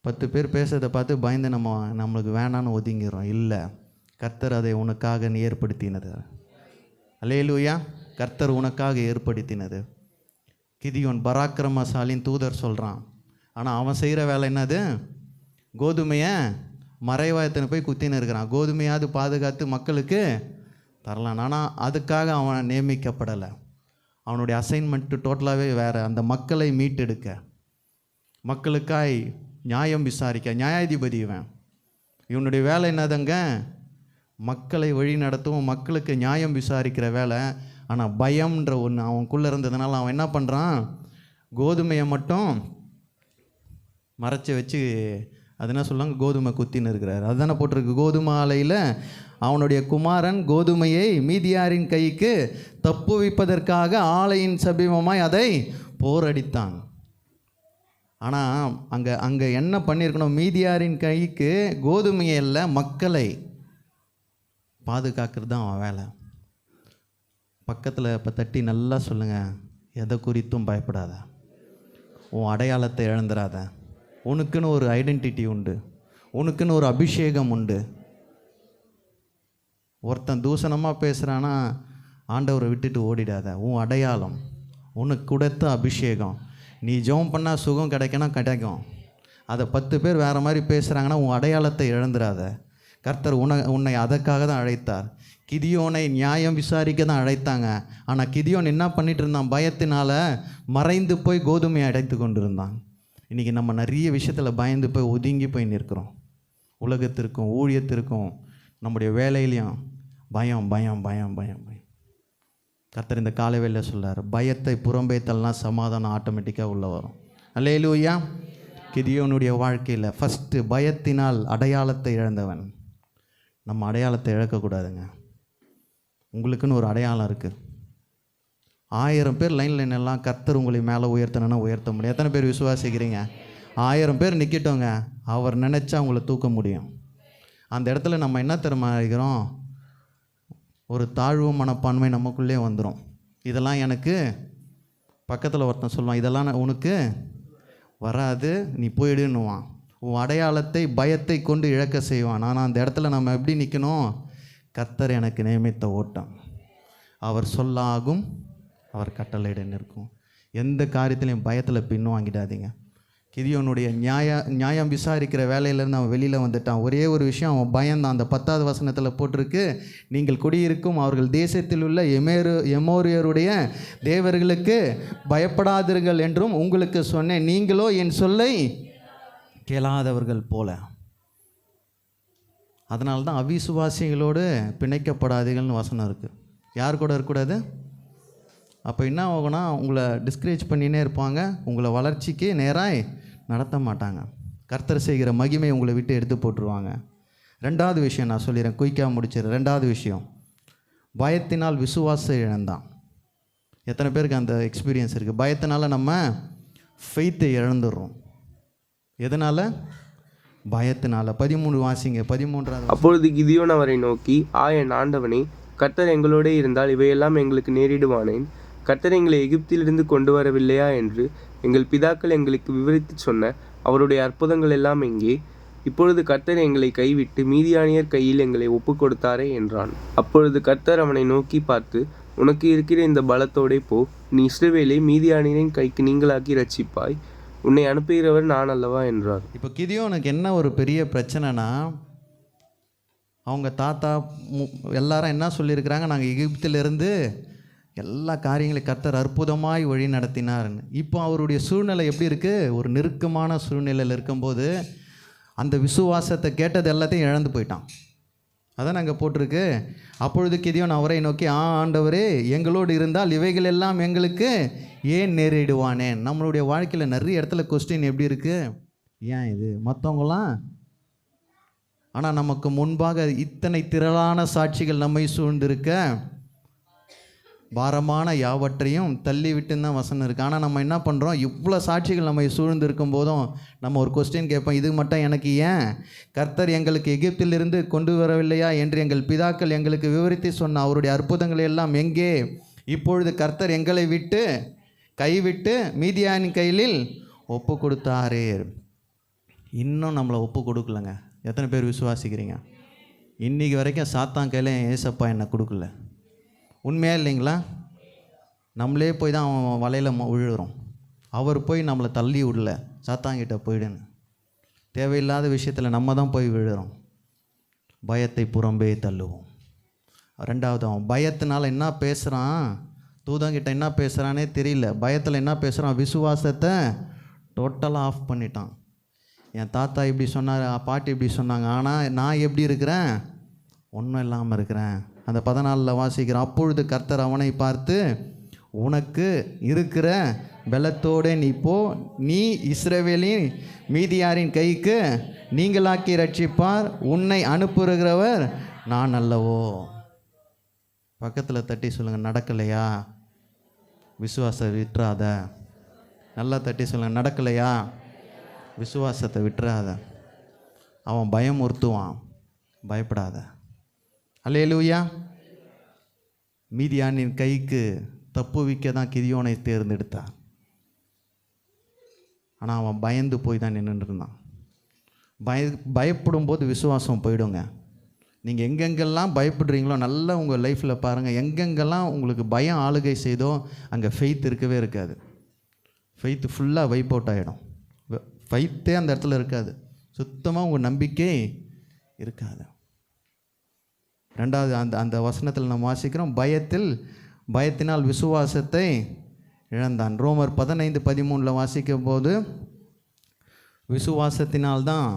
10 பேர் பேசுறதை பார்த்து பயந்து நம்மளுக்கு வேணான்னு ஒதுங்கிறோம். இல்லை, கர்த்தர் அதை உனக்காக ஏற்படுத்தினது. அல்லேலூயா. கர்த்தர் உனக்காக ஏற்படுத்தினது. கிதியோன் பராக்கிரமசாலின் தூதர் சொல்கிறான். ஆனால் அவன் செய்கிற வேலை என்னது? கோதுமையை மறைவாயத்தின போய் குத்தின்னு இருக்கிறான். கோதுமையாவது பாதுகாத்து மக்களுக்கு தரலாம். ஆனால் அதுக்காக அவன் நியமிக்கப்படலை. அவனுடைய அசைன்மெண்ட்டு டோட்டலாகவே வேறு. அந்த மக்களை மீட்டெடுக்க, மக்களுக்காய் நியாயம் விசாரிக்க நியாயாதிபதி இவன். இவனுடைய வேலை என்னதுங்க? மக்களை வழி நடத்தும், மக்களுக்கு நியாயம் விசாரிக்கிற வேலை. ஆனால் பயம்ன்ற ஒன்று அவனுக்குள்ளே இருந்ததுனால அவன் என்ன பண்ணுறான்? கோதுமையை மட்டும் மறைச்சி வச்சு, அது என்ன சொல்லுவாங்க, கோதுமை குத்தின்னு இருக்கிறார். அதுதானே போட்டிருக்கு. கோதுமை ஆலையில் அவனுடைய குமாரன் கோதுமையை மீதியாரின் கைக்கு தப்புவிப்பதற்காக ஆலையின் சமீபமாய் அதை போரடித்தான். ஆனால் அங்கே என்ன பண்ணியிருக்கணும்? மீதியாரின் கைக்கு கோதுமையை இல்லை, மக்களை பாதுகாக்கிறது தான் அவன் வேலை. பக்கத்தில் இப்போ தட்டி நல்லா சொல்லுங்கள், எதை குறித்தும் பயப்படாத, உன் அடையாளத்தை இழந்துடாத. உனக்குன்னு ஒரு ஐடென்டிட்டி உண்டு, உனக்குன்னு ஒரு அபிஷேகம் உண்டு. ஒருத்தன் தூசணமாக பேசுகிறான்னா ஆண்டவரை விட்டுட்டு ஓடிடாத. உன் அடையாளம், உனக்கு கொடுத்த அபிஷேகம். நீ ஜெபம் பண்ணால் சுகம் கிடைக்கணும், கிடைக்கும். அதை 10 பேர் வேறு மாதிரி பேசுகிறாங்கன்னா உன் அடையாளத்தை இழந்துடாத. கர்த்தர் உன்னை அதற்காக தான் அழைத்தார். கிதியோனை நியாயம் விசாரிக்க தான் அழைத்தாங்க. ஆனால் கிதியோன் என்ன பண்ணிட்டு இருந்தான்? பயத்தினால் மறைந்து போய் கோதுமையை அடைத்து கொண்டு இருந்தான். இன்றைக்கி நம்ம நிறைய விஷயத்தில் பயந்து போய் ஒதுங்கி போய் நிற்கிறோம். உலகத்திற்கும் ஊழியத்திற்கும் நம்முடைய வேலையிலையும் பயம் பயம் பயம் பயம் பயம். கர்த்தர் இந்த காலை வேளையில் சொல்றார், பயத்தை புறம்பேத்தல்னால் சமாதானம் ஆட்டோமேட்டிக்காக உள்ள வரும். அல்லேலூயா. கிதியோனுடைய வாழ்க்கையில் ஃபஸ்ட்டு பயத்தினால் அடையாளத்தை இழந்தவன். நம்ம அடையாளத்தை இழக்கக்கூடாதுங்க. உங்களுக்குன்னு ஒரு அடையாளம் இருக்குது. 1000 பேர் லைனில் நின்னெல்லாம் கர்த்தர் உங்களை மேலே உயர்த்தணுன்னா உயர்த்த முடியும். எத்தனை பேர் விசுவாசிக்கிறீங்க? 1000 பேர் நிற்கட்டோங்க, அவர் நினச்சா உங்களை தூக்க முடியும். அந்த இடத்துல நம்ம என்ன தெரியுமாக்கிறோம்? ஒரு தாழ்வு மனப்பான்மை நமக்குள்ளே வந்துடும். இதெல்லாம் எனக்கு, பக்கத்தில் ஒருத்தன் சொல்லுவான், இதெல்லாம் உனக்கு வராது, நீ போயிடுன்னுவான். உன் அடையாளத்தை பயத்தை கொண்டு இழக்க செய்வான். ஆனால் அந்த இடத்துல நம்ம எப்படி நிற்கணும்? கர்த்தர் எனக்கு நியமித்த ஓட்டம், அவர் சொல்லாகும், அவர் கட்டளையிட நிற்கும். எந்த காரியத்திலையும் பயத்தில் பின்வாங்கிடாதீங்க. கிதியோனுடைய நியாயம் விசாரிக்கிற வேலையிலேருந்து அவன் வெளியில் வந்துட்டான். ஒரே ஒரு விஷயம், அவன் பயந்தான். அந்த 10வது வசனத்தில் போட்டிருக்கு, நீங்கள் குடியிருக்கும் அவர்கள் தேசத்தில் உள்ள எமோரியருடைய தேவர்களுக்கு பயப்படாதீர்கள் என்றும் உங்களுக்கு சொன்னேன், நீங்களோ என் சொல்லை கேளாதவர்கள் போல. அதனால தான் அவிசுவாசிகளோடு பிணைக்கப்படாதீர்கள்னு வசனம் இருக்குது. யார் கூட இருக்கக்கூடாது? அப்போ என்ன ஆகும்னா, உங்களை டிஸ்கரேஜ் பண்ணினே இருப்பாங்க, உங்களை வளர்ச்சிக்கு நேராக நடத்த மாட்டாங்க. கர்த்தர் செய்கிற மகிமை உங்களை விட்டு எடுத்து போட்டுருவாங்க. 2வது விஷயம் நான் சொல்லிடுறேன், குயிக்காக முடிச்சிடுறேன். 2வது விஷயம், பயத்தினால் விசுவாசம் இழந்தான். எத்தனை பேருக்கு அந்த எக்ஸ்பீரியன்ஸ் இருக்குது? பயத்தினால நம்ம ஃபெய்த்தை இழந்துடுறோம். எதனால்? பயத்தினால. 13 வாசிங்க, 13வது. அப்பொழுது கிதியோன் அவரை நோக்கி, என் ஆண்டவனே, கர்த்தர் எங்களோட இருந்தால் இவையெல்லாம் எங்களுக்கு நேரிடுவானேன்? கர்த்தர் எங்களை எகிப்திலிருந்து கொண்டு வரவில்லையா என்று எங்கள் பிதாக்கள் எங்களுக்கு விவரித்து சொன்ன அவருடைய அற்புதங்கள் எல்லாம் எங்கே? இப்பொழுது கர்த்தர் எங்களை கைவிட்டு மீதியானியர் கையில் எங்களை ஒப்பு கொடுத்தாரே என்றான். அப்பொழுது கர்த்தர் அவனை நோக்கி பார்த்து, உனக்கு இருக்கிற இந்த பலத்தோடே போ, நீ இஸ்ரவேலை மீதியானியரின் கைக்கு நீங்களாக்கி ரட்சிப்பாய், உன்னை அனுப்புகிறவர் நான் அல்லவா என்றார். இப்போ கிதியோனுக்கு என்ன ஒரு பெரிய பிரச்சனைனா, அவங்க தாத்தா எல்லாரும் என்ன சொல்லியிருக்கிறாங்க? நாங்கள் எகிப்திலிருந்து எல்லா காரியங்களையும் கர்த்தர் அற்புதமாய் வழி நடத்தினார்னு. இப்போ அவருடைய சூழ்நிலை எப்படி இருக்குது? ஒரு நெருக்கமான சூழ்நிலையில் இருக்கும்போது அந்த விசுவாசத்தை கேட்டது எல்லாத்தையும் இழந்து போயிட்டான். அதான் நாங்கள் போட்டிருக்கு. அப்பொழுது கிதியோன் அவரை நோக்கி, ஆண்டவரே, எங்களோடு இருந்தால் இவைகள் எல்லாம் எங்களுக்கு ஏன் நேரிடுவானேன்? நம்மளுடைய வாழ்க்கையில் நிறைய இடத்துல கொஸ்டின் எப்படி இருக்குது? ஏன் இது மற்றவங்களாம், ஆனால் நமக்கு முன்பாக இத்தனை திரளான சாட்சிகள் நம்மை சூழ்ந்திருக்க பாரமான யாவற்றையும் தள்ளி விட்டுன்னு தான் வசனம் இருக்குது. ஆனால் நம்ம என்ன பண்ணுறோம், இவ்வளோ சாட்சிகள் நம்ம சூழ்ந்து இருக்கும் போதும் நம்ம ஒரு கொஸ்டின் கேட்போம், இது மட்டும் எனக்கு ஏன் கர்த்தர் எங்களுக்கு எகிப்திலிருந்து கொண்டு வரவில்லையா என்று எங்கள் பிதாக்கள் எங்களுக்கு விவரித்து சொன்ன அவருடைய அற்புதங்கள் எல்லாம் எங்கே? இப்பொழுது கர்த்தர் எங்களை விட்டு கைவிட்டு மீதியானின் கையில் ஒப்பு கொடுத்தாரே. இன்னும் நம்மளை ஒப்பு கொடுக்கலங்க. எத்தனை பேர் விசுவாசிக்கிறீங்க? இன்றைக்கி வரைக்கும் சாத்தான் கையில் ஏசப்பா என்னை கொடுக்கல. உண்மையாக இல்லைங்களா? நம்மளே போய் தான் அவன் வலையில் விழுகிறோம். அவர் போய் நம்மளை தள்ளி விடல, சாத்தாங்கிட்ட போயிடுன்னு. தேவையில்லாத விஷயத்தில் நம்ம தான் போய் விழுகிறோம். பயத்தை புறம்பே தள்ளுவோம். ரெண்டாவது, அவன் பயத்தினால என்ன பேசுகிறான், தூதங்கிட்ட என்ன பேசுகிறானே தெரியல. பயத்தில் என்ன பேசுகிறான், விசுவாசத்தை டோட்டலாக ஆஃப் பண்ணிட்டான். என் தாத்தா இப்படி சொன்னார், பாட்டி இப்படி சொன்னாங்க, ஆனால் நான் எப்படி இருக்கிறேன், ஒன்றும் இல்லாமல் இருக்கிறேன். அந்த 14 வாசிக்கிறேன். அப்பொழுது கர்த்தர் அவனை பார்த்து, உனக்கு இருக்கிற பலத்தோடு நீ போ, நீ இஸ்ரவேலின் மீதியாரின் கைக்கு நீங்களாக்கி ரட்சிப்பார், உன்னை அனுப்புகிறவர் நான் அல்லவோ. பக்கத்தில் தட்டி சொல்லுங்கள், நடக்கலையா விசுவாசத்தை விட்டுறாத. நல்லா தட்டி சொல்லுங்கள், நடக்கலையா விசுவாசத்தை விட்டுறாத. அவன் பயமுறுத்துவான், பயப்படாத. அல்லேலூயா. மீதியானின் கைக்கு தப்புவிக்க தான் கிதியோனை தேர்ந்தெடுத்தான். ஆனால் அவன் பயந்து போய் தான் நின்றுட்டு இருந்தான். பயப்படும் போது விசுவாசம் போயிடுங்க. நீங்கள் எங்கெங்கெல்லாம் பயப்படுறீங்களோ நல்லா உங்கள் லைஃப்பில் பாருங்கள், எங்கெங்கெல்லாம் உங்களுக்கு பயம் ஆளுகை செய்தோ அங்கே ஃபெய்த் இருக்கவே இருக்காது. ஃபெய்த்து ஃபுல்லாக வைப் அவுட் ஆகிடும். ஃபெய்த்தே அந்த இடத்துல இருக்காது. சுத்தமாக உங்கள் நம்பிக்கை இருக்காது. ரெண்டாவது, அந்த வசனத்தில் நம்ம வாசிக்கிறோம், பயத்தினால் விசுவாசத்தை இழந்தான். ரோமர் 15:13 வாசிக்கும் போது, விசுவாசத்தினால்தான்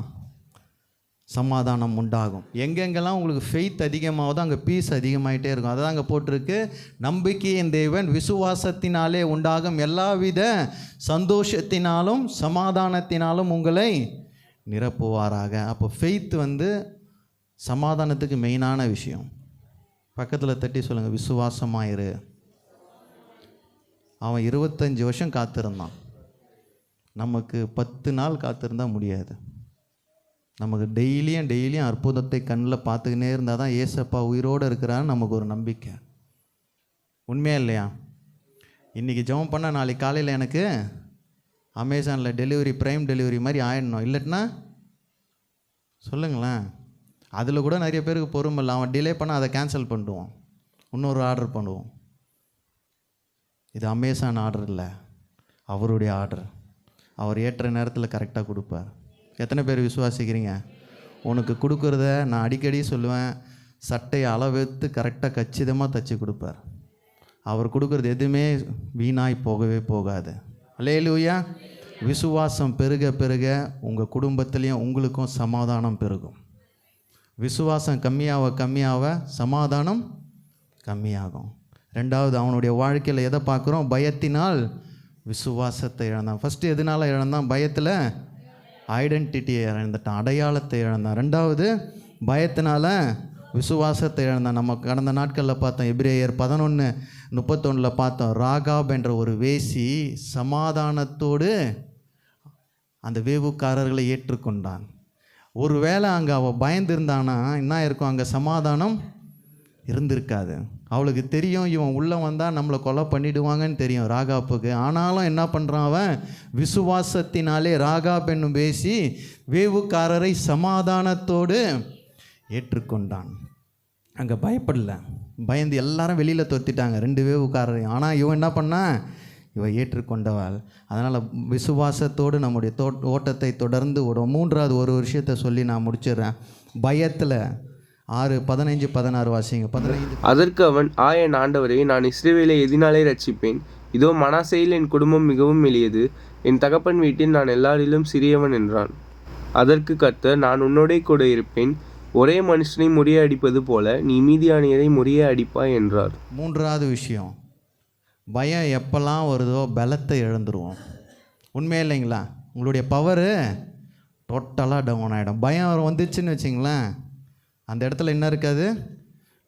சமாதானம் உண்டாகும். எங்கெங்கெல்லாம் உங்களுக்கு ஃபெய்த் அதிகமாகுதோ அங்கே பீஸ் அதிகமாகிட்டே இருக்கும். அதான் அங்கே போட்டிருக்கு, நம்பிக்கையின் தேவன் விசுவாசத்தினாலே உண்டாகும் எல்லாவித சந்தோஷத்தினாலும் சமாதானத்தினாலும் உங்களை நிரப்புவாராக. அப்போ ஃபெய்த் சமாதானத்துக்கு மெயினான விஷயம். பக்கத்தில் தட்டி சொல்லுங்கள், விசுவாசமாயிரு. அவன் 25 வருஷம் காத்திருந்தான். நமக்கு 10 நாள் காத்திருந்தால் முடியாது. நமக்கு டெய்லியும் அற்புதத்தை கண்ணில் பார்த்துக்கினே இருந்தால் தான் ஏசப்பா உயிரோடு இருக்கிறான்னு நமக்கு ஒரு நம்பிக்கை. உண்மையா இல்லையா? இன்றைக்கி ஜெபம் பண்ண நாளைக்கு காலையில் எனக்கு அமேசானில் டெலிவரி, ப்ரைம் டெலிவரி மாதிரி ஆயிடணும். இல்லைன்னா சொல்லுங்களேன். அதில் கூட நிறைய பேருக்கு பொறுமை இல்லை. அவன் டிலே பண்ணால் அதை கேன்சல் பண்ணிடுவான், இன்னொரு ஆர்டர் பண்ணுவோம். இது அமேசான் ஆர்டர் இல்லை, அவருடைய ஆர்டர். அவர் ஏற்ற நேரத்தில் கரெக்டாக கொடுப்பார். எத்தனை பேர் விசுவாசிக்கிறீங்க? உனக்கு கொடுக்குறத நான் அடிக்கடி சொல்லுவேன், சட்டையை அளவெடுத்து கரெக்டாக கச்சிதமாக தைச்சி கொடுப்பார். அவர் கொடுக்குறது எதுவுமே வீணாய் போகவே போகாது. அல்லேலூயா. விசுவாசம் பெருக பெருக உங்கள் குடும்பத்துலேயும் உங்களுக்கும் சமாதானம் பெருகும். விசுவாசம் கம்மியாக சமாதானம் கம்மியாகும். ரெண்டாவது, அவனுடைய வாழ்க்கையில் எதை பார்க்குறோம்? பயத்தினால் விசுவாசத்தை இழந்தான். ஃபஸ்ட்டு எதனால் இழந்தான்? பயத்தில் ஐடென்டிட்டியை இழந்துட்டான், அடையாளத்தை இழந்தான். ரெண்டாவது, பயத்தினால் விசுவாசத்தை இழந்தான். நம்ம கடந்த நாட்களில் பார்த்தோம், எபிரேயர் 11:31 பார்த்தோம். ராகாப் என்ற ஒரு வேசி சமாதானத்தோடு அந்த வேவுக்காரர்களை ஏற்றுக்கொண்டான். ஒருவேளை அங்கே அவள் பயந்துருந்தானா என்ன இருக்கும்? அங்கே சமாதானம் இருந்திருக்காது. அவளுக்கு தெரியும், இவன் உள்ளே வந்தால் நம்மளை கொலை பண்ணிடுவாங்கன்னு தெரியும் ராகாப்புக்கு. ஆனாலும் என்ன பண்ணுறான் அவன்? விசுவாசத்தினாலே ராகாப் என்னும் பேசி வேவுக்காரரை சமாதானத்தோடு ஏற்றுக்கொண்டான். அங்கே பயப்படல. பயந்து எல்லாரும் வெளியில் தொத்திட்டாங்க, 2 வேவுக்காரரையும். ஆனால் இவன் என்ன பண்ணான்? இவன் ஏற்றுக்கொண்டவாள். அதனால் விசுவாசத்தோடு நம்முடைய ஓட்டத்தை தொடர்ந்து ஓடும். மூன்றாவது ஒரு விஷயத்தை சொல்லி நான் முடிச்சிடுறேன். பயத்தில் 6:15-16 வாசிங்க. 15. அதற்கு அவன், என் ஆண்டவரே, நான் இஸ்ரவேலை எதினாலே ரட்சிப்பேன்? இதோ மனாசேயில் என் குடும்பம் மிகவும் எளியது, என் தகப்பன் வீட்டில் நான் எல்லாரிலும் சிறியவன் என்றான். அதற்கு கர்த்தர், நான் உன்னோடே கூட இருப்பேன், ஒரே மனுஷனை முறிய அடிப்பது போல நீ மீதியானியரை முறிய அடிப்பாய் என்றார். மூன்றாவது விஷயம், பயம் எப்போல்லாம் வருதோ பலத்தை இழந்துருவோம். உண்மையே இல்லைங்களா? உங்களுடைய பவரு டோட்டலாக டவுன் ஆகிடும். பயம் வந்துச்சுன்னு வச்சிங்களேன், அந்த இடத்துல என்ன இருக்காது?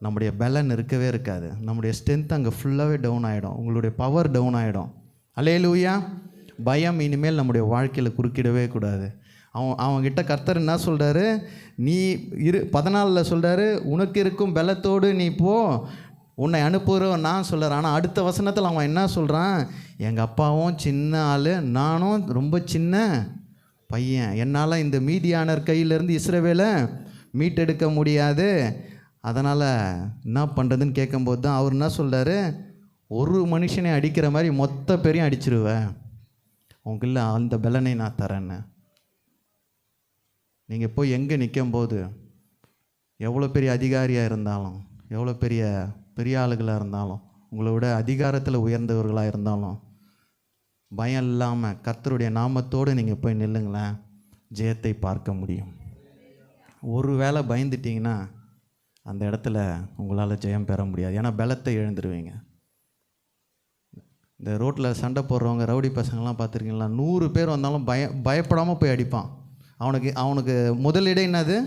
நம்முடைய பலன் இருக்கவே இருக்காது. நம்முடைய ஸ்ட்ரென்த் அங்கே ஃபுல்லாகவே டவுன் ஆகிடும். உங்களுடைய பவர் டவுன் ஆகிடும். அல்லேலூயா. பயம் இனிமேல் நம்முடைய வாழ்க்கையில் குறுக்கிடவே கூடாது. அவங்ககிட்ட கர்த்தர் என்ன சொல்கிறாரு, நீ 14 சொல்கிறாரு, உனக்கு இருக்கும் பலத்தோடு நீ போ, உன்னை அனுப்புகிறோம் நான் சொல்கிறேன். ஆனால் அடுத்த வசனத்தில் அவன் என்ன சொல்கிறான், எங்கள் அப்பாவும் சின்ன ஆள், நானும் ரொம்ப சின்ன பையன், என்னால் இந்த மீதியானர் கையிலேருந்து இஸ்ரவேலை மீட்டெடுக்க முடியாது, அதனால் என்ன பண்ணுறதுன்னு கேட்கும்போது தான் அவர் என்ன சொல்கிறாரு, ஒரு மனுஷனை அடிக்கிற மாதிரி மொத்த பேரையும் அடிச்சிருவேன், உங்களை அந்த பலனை நான் தரேன்னு. நீங்கள் போய் எங்கே நிற்கும்போது எவ்வளோ பெரிய அதிகாரியாக இருந்தாலும், எவ்வளோ பெரிய பெரிய ஆளுகளாக இருந்தாலும், உங்களை விட அதிகாரத்தில் உயர்ந்தவர்களாக இருந்தாலும், பயம் இல்லாமல் கர்த்தருடைய நாமத்தோடு நீங்கள் போய் நில்லுங்களேன், ஜெயத்தை பார்க்க முடியும். ஒரு வேளை பயந்துட்டிங்கன்னா அந்த இடத்துல உங்களால் ஜெயம் பெற முடியாது. ஏன்னா பலத்தை இழந்துருவீங்க. இந்த ரோட்டில் சண்டை போடுறவங்க ரவுடி பசங்கள்லாம் பார்த்துருக்கீங்களா, 100 பேர் வந்தாலும் பயப்படாமல் போய் அடிப்பான். அவனுக்கு முதலிடம் என்னது,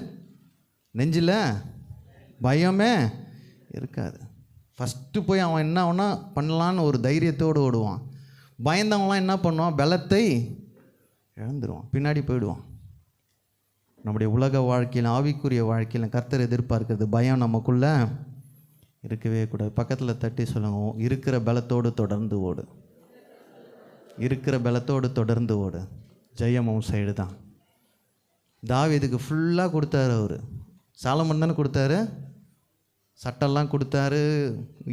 நெஞ்சில் பயமே இருக்காது. ஃபஸ்ட்டு போய் அவன் என்ன ஒன்றா பண்ணலான்னு ஒரு தைரியத்தோடு ஓடுவான். பயந்தவங்களாம் என்ன பண்ணுவான், பலத்தை இழந்துருவான், பின்னாடி போயிடுவான். நம்முடைய உலக வாழ்க்கையில், ஆவிக்குரிய வாழ்க்கையில் கர்த்தர் எதிர்பார்க்கிறது பயம் நமக்குள்ளே இருக்கவே கூடாது. பக்கத்தில் தட்டி சொல்லுங்க, இருக்கிற பலத்தோடு தொடர்ந்து ஓடு, இருக்கிற பலத்தோடு தொடர்ந்து ஓடு, ஜெயமும் சைடு தான். தாவீதுக்கு ஃபுல்லாக கொடுத்தாரு அவர். சாலமன் தானே கொடுத்தாரு, சட்டெல்லாம் கொடுத்தாரு,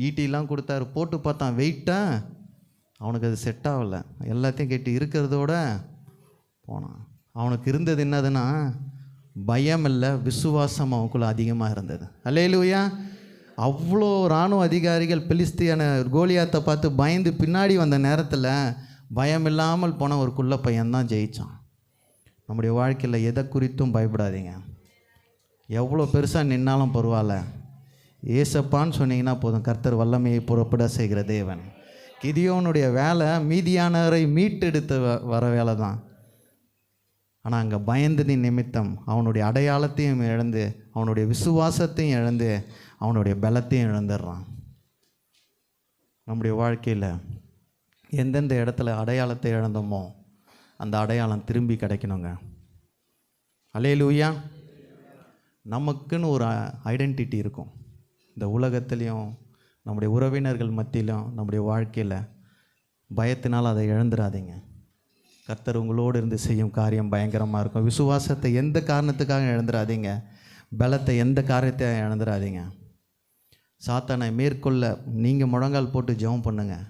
ஈட்டிலாம் கொடுத்தாரு. போட்டு பார்த்தான், வெயிட்டாக அவனுக்கு அது செட் ஆகலை. எல்லாத்தையும் கேட்டு இருக்கிறதோட போனான். அவனுக்கு இருந்தது என்னதுன்னா பயம் இல்லை, விசுவாசம் அவனுக்குள்ளே அதிகமாக இருந்தது. அல்லேலூயா. அவ்வளோ இராணுவ அதிகாரிகள் பெலிஸ்தியான கோலியாத்தை பார்த்து பயந்து பின்னாடி வந்த நேரத்தில் பயம் இல்லாமல் போன ஒரு குள்ள பையன்தான் ஜெயித்தான். நம்முடைய வாழ்க்கையில் எதை குறித்தும் பயப்படாதீங்க. எவ்வளோ பெருசாக நின்னாலும் பரவாயில்ல, ஏசப்பான்னு சொன்னீங்கன்னா போதும், கர்த்தர் வல்லமையை புறப்பட செய்கிற தேவன். கிதியோனுடைய வேலை மீதியானவரை மீட்டெடுத்த வர வேலை தான். ஆனால் அங்கே பயந்ததின் நிமித்தம் அவனுடைய அடையாளத்தையும் இழந்து, அவனுடைய விசுவாசத்தையும் இழந்து, அவனுடைய பலத்தையும் இழந்துடுறான். நம்முடைய வாழ்க்கையில் எந்தெந்த இடத்துல அடையாளத்தை இழந்தோமோ அந்த அடையாளம் திரும்பி கிடைக்கணுங்க. அல்லேலூயா. நமக்குன்னு ஒரு ஐடென்டிட்டி இருக்கும். இந்த உலகத்துலேயும் நம்முடைய உறவினர்கள் மத்தியிலும் நம்முடைய வாழ்க்கையில் பயத்தினால் அதை இழந்துடாதீங்க. கர்த்தர் உங்களோடு இருந்து செய்யும் காரியம் பயங்கரமாக இருக்கும். விசுவாசத்தை எந்த காரணத்துக்காக இழந்துடாதீங்க, பலத்தை எந்த காரியத்தை இழந்துடாதீங்க. சாத்தானை மேற்கொள்ள நீங்கள் முழங்கால் போட்டு ஜெபம் பண்ணுங்கள்.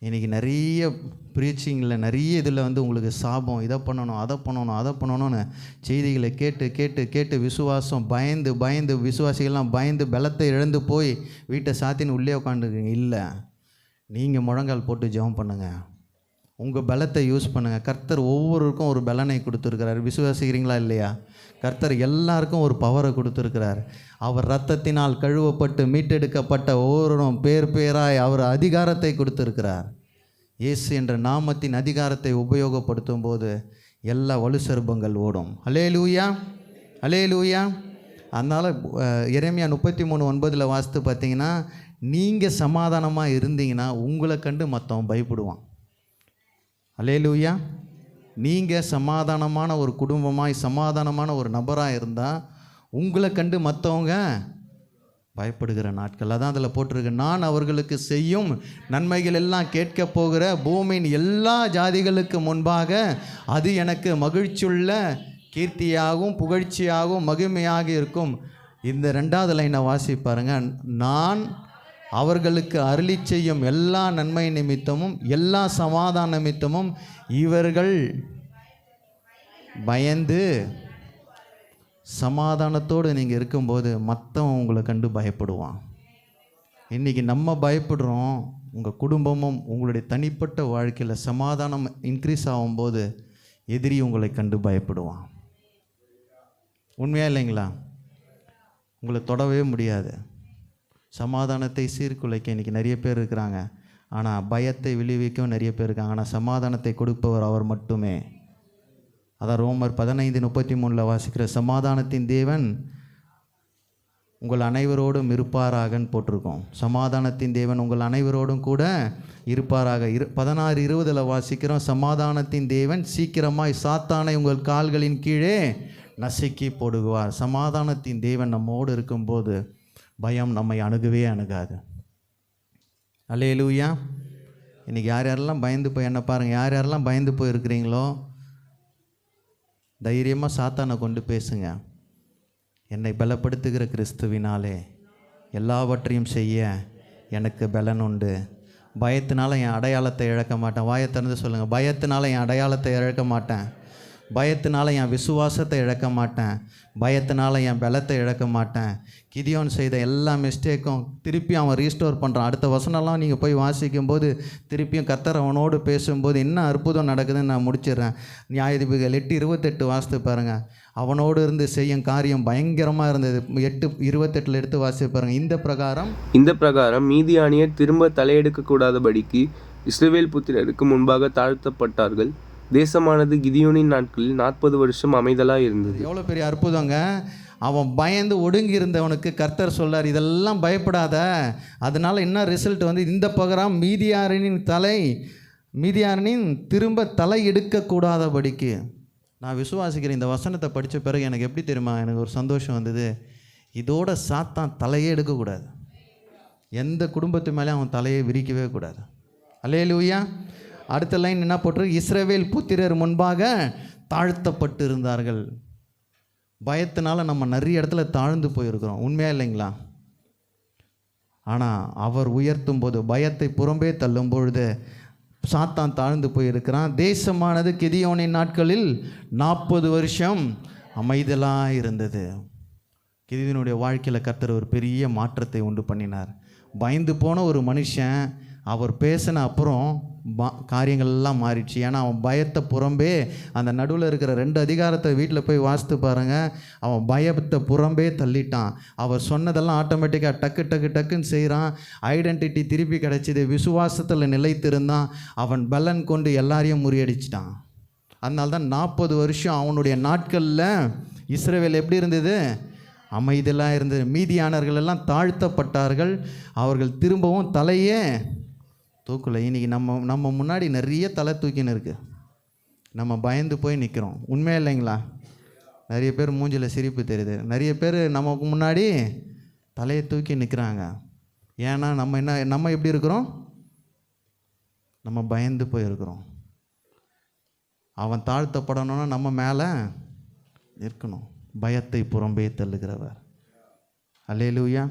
இன்றைக்கி நிறைய ப்ரீச்சிங்கில் நிறைய இதில் உங்களுக்கு சாபம், இதை பண்ணணும் அதை பண்ணணும் அதை பண்ணணும்னு செய்திகளை கேட்டு கேட்டு கேட்டு விசுவாசம் பயந்து பயந்து விசுவாசிகள்லாம் பயந்து பலத்தை இழந்து போய் வீட்டை சாத்தின்னு உள்ளே உட்காந்துருக்கீங்க. இல்லை, நீங்கள் முழங்கால் போட்டு ஜெபம் பண்ணுங்கள், உங்கள் பலத்தை யூஸ் பண்ணுங்கள். கர்த்தர் ஒவ்வொருக்கும் ஒரு பலனை கொடுத்துருக்கிறார். விசுவாசிக்கிறீங்களா இல்லையா? கர்த்தர் எல்லாருக்கும் ஒரு பவரை கொடுத்துருக்கிறார். அவர் இரத்தத்தினால் கழுவப்பட்டு மீட்டெடுக்கப்பட்ட ஒவ்வொருவரும் பேர் பேராய் அவர் அதிகாரத்தை கொடுத்துருக்கிறார். இயேசு என்ற நாமத்தின் அதிகாரத்தை உபயோகப்படுத்தும் போது எல்லா வலுசர்பங்கள் ஓடும். அல்லேலூயா, அல்லேலூயா. அதனால் எரேமியா 33:9 வாசித்து பார்த்தீங்கன்னா, நீங்கள் சமாதானமாக இருந்தீங்கன்னா உங்களை கண்டு மற்றவன் பயப்படுவான். அல்லேலூயா. நீங்கள் சமாதானமான ஒரு குடும்பமாய் சமாதானமான ஒரு நபராக இருந்தால் உங்களை கண்டு மற்றவங்க பயப்படுகிற நாட்கள். அதான் அதில் போட்டிருக்கு, நான் அவர்களுக்கு செய்யும் நன்மைகள் எல்லாம் கேட்க போகிற பூமியின் எல்லா ஜாதிகளுக்கு முன்பாக அது எனக்கு மகிழ்ச்சியுள்ள கீர்த்தியாகவும் புகழ்ச்சியாகவும் மகிமையாக இருக்கும். இந்த 2வது லைனை வாசிப்பாருங்க. நான் அவர்களுக்கு அருளி செய்யும் எல்லா நன்மை நிமித்தமும் எல்லா சமாதான நிமித்தமும் இவர்கள் பயந்து, சமாதானத்தோடு நீங்கள் இருக்கும்போது மற்றவன் உங்களை கண்டு பயப்படுவான். இன்றைக்கி நம்ம பயப்படுறோம், உங்கள் குடும்பமும் உங்களுடைய தனிப்பட்ட வாழ்க்கையில் சமாதானம் இன்க்ரீஸ் ஆகும்போது எதிரி உங்களை கண்டு பயப்படுவான். உண்மையாக இல்லைங்களா? உங்களை தொடவே முடியாது. சமாதானத்தை சீர்குலைக்க இன்றைக்கி நிறைய பேர் இருக்கிறாங்க, ஆனால் பயத்தை விளைவிக்கவும் நிறைய பேர் இருக்காங்க. ஆனால் சமாதானத்தை கொடுப்பவர் அவர் மட்டுமே. அதான் ரோமர் 15:33 வாசிக்கிற, சமாதானத்தின் தேவன் உங்கள் அனைவரோடும் இருப்பாராகன்னு போட்டிருக்கோம். சமாதானத்தின் தேவன் உங்கள் அனைவரோடும் கூட இருப்பாராக. 16:20 வாசிக்கிறோம், சமாதானத்தின் தேவன் சீக்கிரமாய் சாத்தானை உங்கள் கால்களின் கீழே நசுக்கி போடுவார். சமாதானத்தின் தேவன் நம்மோடு இருக்கும்போது பயம் நம்மை அணுகவே அணுகாது. அல்லேலூயா. இன்றைக்கி யார் யாரெல்லாம் பயந்து போய் என்ன பாருங்கள், யார் யாரெல்லாம் பயந்து போய் இருக்கிறீங்களோ தைரியமாக சாத்தானை கொண்டு பேசுங்க. என்னை பலப்படுத்துகிற கிறிஸ்துவினாலே எல்லாவற்றையும் செய்ய எனக்கு பலன் உண்டு. பயத்தினால என் அடையாளத்தை இழக்க மாட்டேன். வாயை திறந்து சொல்லுங்கள், பயத்தினால என் அடையாளத்தை இழக்க மாட்டேன். பயத்தினால என் விசுவாசத்தை இழக்க மாட்டேன். பயத்தினால என் பலத்தை இழக்க மாட்டேன். கிதியோன் செய்த எல்லா மிஸ்டேக்கும் திருப்பி அவன் ரீஸ்டோர் பண்ணுறான். அடுத்த வசனம்லாம் நீங்கள் போய் வாசிக்கும்போது திருப்பியும் கர்த்தர் அவனோடு பேசும்போது என்ன அற்புதம் நடக்குதுன்னு நான் முடிச்சிடுறேன். நியாயாதிபதிகள் 8:28 வாசித்து பாருங்கள். அவனோடு இருந்து செய்யும் காரியம் பயங்கரமாக இருந்தது. 8:28 எடுத்து வாசித்து பாருங்கள். இந்த பிரகாரம் மீதியானியர் திரும்ப தலையெடுக்கக்கூடாதபடிக்கு இஸ்ரவேல் புத்திரருக்கு முன்பாக தாழ்த்தப்பட்டார்கள். தேசமானது கிதியோனின் நாட்களில் 40 வருஷம் அமைதலாக இருந்தது. எவ்வளோ பெரிய அற்புதங்க. அவன் பயந்து ஒடுங்கி இருந்தவனுக்கு கர்த்தர் சொல்றார், இதெல்லாம் பயப்படாத. அதனால் என்ன ரிசல்ட் வந்து இந்த பிரகாரம் மீதியானின் திரும்ப தலை எடுக்கக்கூடாதபடிக்கு. நான் விசுவாசிக்கிறேன். இந்த வசனத்தை படித்த பிறகு எனக்கு எப்படி தெரியுமா, எனக்கு ஒரு சந்தோஷம் வந்தது. இதோட சாத்தான் தலையே எடுக்கக்கூடாது. எந்த குடும்பத்து மேலே அவன் தலையை விரிக்கவே கூடாது. அல்லேலூயா. அடுத்த லைன் என்ன போட்டிருக்கு, இஸ்ரவேல் புத்திரர் முன்பாக தாழ்த்தப்பட்டு இருந்தார்கள். பயத்தினால நம்ம நிறைய இடத்துல தாழ்ந்து போயிருக்கிறோம், உண்மையா இல்லைங்களா? ஆனால் அவர் உயர்த்தும் போது, பயத்தை புறம்பே தள்ளும் பொழுது சாத்தான் தாழ்ந்து போயிருக்கிறான். தேசமானது கிதியோனின் நாட்களில் 40 வருஷம் அமைதலாக இருந்தது. கிதியோனுடைய வாழ்க்கையில் கர்த்தர் ஒரு பெரிய மாற்றத்தை உண்டு பண்ணினார். பயந்து போன ஒரு மனுஷன் அவர் பேசின அப்புறம் காரியங்கள் எல்லாம் மாறிடுச்சு. ஏன்னா அவன் பயத்தை புறம்பே, அந்த நடுவில் இருக்கிற 2 அதிகாரத்தை வீட்டில் போய் வாசித்து பாருங்கள். அவன் பயத்தை புறம்பே தள்ளிட்டான். அவர் சொன்னதெல்லாம் ஆட்டோமேட்டிக்காக டக்குன்னு செய்கிறான். ஐடென்டிட்டி திருப்பி கிடச்சிது. விசுவாசத்தில் நிலைத்திருந்தான். அவன் பலன் கொண்டு எல்லாரையும் முறியடிச்சிட்டான். அதனால தான் 40 வருஷம் அவனுடைய நாட்களில் இஸ்ரவேல் எப்படி இருந்தது, அமைதலாக இருந்தது. மீதியானர்கள் எல்லாம் தாழ்த்தப்பட்டார்கள். அவர்கள் திரும்பவும் தலையே தூக்கலை. இன்றைக்கி நம்ம முன்னாடி நிறைய தலை தூக்கின்னு இருக்குது. நம்ம பயந்து போய் நிற்கிறோம், உண்மையா இல்லைங்களா? நிறைய பேர் மூஞ்சில் சிரிப்பு தெரியுது. நிறைய பேர் நமக்கு முன்னாடி தலையை தூக்கி நிற்கிறாங்க. ஏன்னா நம்ம எப்படி இருக்கிறோம், நம்ம பயந்து போயிருக்கிறோம். அவன் தாழ்த்தப்படணும்னா நம்ம மேலே இருக்கணும். பயத்தை புறம்பே தள்ளுகிறவர். அல்லேலூயா.